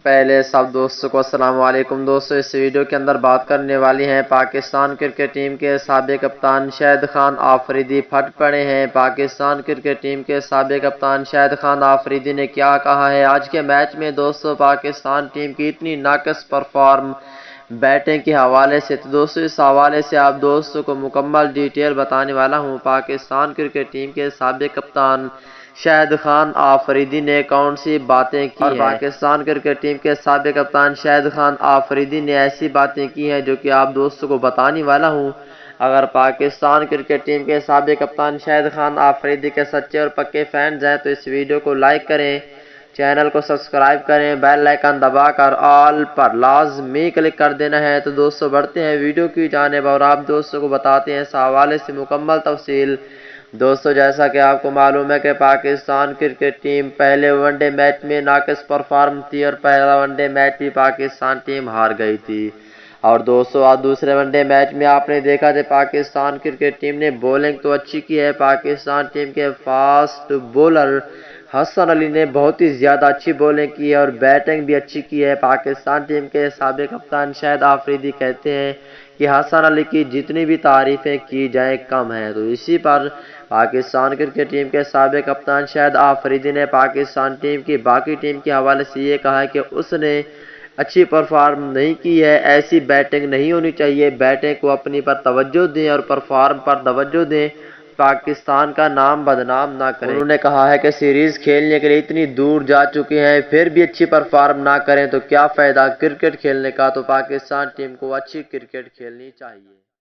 پہلے سب دوستوں کو السلام علیکم دوستوں، اس ویڈیو کے اندر بات کرنے والی ہیں پاکستان کرکٹ ٹیم کے سابق کپتان شاہد خان آفریدی پھٹ پڑے ہیں۔ پاکستان کرکٹ ٹیم کے سابق کپتان شاہد خان آفریدی نے کیا کہا ہے آج کے میچ میں دوستوں؟ پاکستان ٹیم کی اتنی ناقص پرفارم بیٹنگ کے حوالے سے، تو دوستوں اس حوالے سے آپ دوستوں کو مکمل ڈیٹیل بتانے والا ہوں۔ پاکستان کرکٹ ٹیم کے سابق کپتان شاہد خان آفریدی نے کون سی باتیں کی ہیں؟ پاکستان کرکٹ ٹیم کے سابق کپتان شاہد خان آفریدی نے ایسی باتیں کی ہیں جو کہ آپ دوستوں کو بتانے والا ہوں۔ اگر پاکستان کرکٹ ٹیم کے سابق کپتان شاہد خان آفریدی کے سچے اور پکے فینز ہیں تو اس ویڈیو کو لائک کریں، چینل کو سبسکرائب کریں، بیل آئیکن دبا کر آل پر لازمی کلک کر دینا ہے۔ تو دوستوں بڑھتے ہیں ویڈیو کی جانب اور آپ دوستوں کو بتاتے ہیں اس حوالے سے مکمل تفصیل۔ دوستوں جیسا کہ آپ کو معلوم ہے کہ پاکستان کرکٹ ٹیم پہلے ون ڈے میچ میں ناقص پرفارم تھی اور پہلا ون ڈے میچ بھی پاکستان ٹیم ہار گئی تھی۔ اور دوستوں آج دوسرے ون ڈے میچ میں آپ نے دیکھا کہ پاکستان کرکٹ ٹیم نے بولنگ تو اچھی کی ہے۔ پاکستان ٹیم کے فاسٹ بولر حسن علی نے بہت ہی زیادہ اچھی بولنگ کی ہے اور بیٹنگ بھی اچھی کی ہے۔ پاکستان ٹیم کے سابق کپتان شاہد آفریدی کہتے ہیں کہ حسن علی کی جتنی بھی تعریفیں کی جائیں کم ہیں۔ تو اسی پر پاکستان کرکٹ ٹیم کے سابق کپتان شاہد آفریدی نے پاکستان ٹیم کی باقی ٹیم کے حوالے سے یہ کہا ہے کہ اس نے اچھی پرفارم نہیں کی ہے، ایسی بیٹنگ نہیں ہونی چاہیے، بیٹنگ کو اپنی پر توجہ دیں اور پرفارم پر توجہ دیں، پاکستان کا نام بدنام نہ کریں۔ انہوں نے کہا ہے کہ سیریز کھیلنے کے لیے اتنی دور جا چکے ہیں پھر بھی اچھی پرفارم نہ کریں تو کیا فائدہ کرکٹ کھیلنے کا؟ تو پاکستان ٹیم کو اچھی کرکٹ کھیلنی چاہیے۔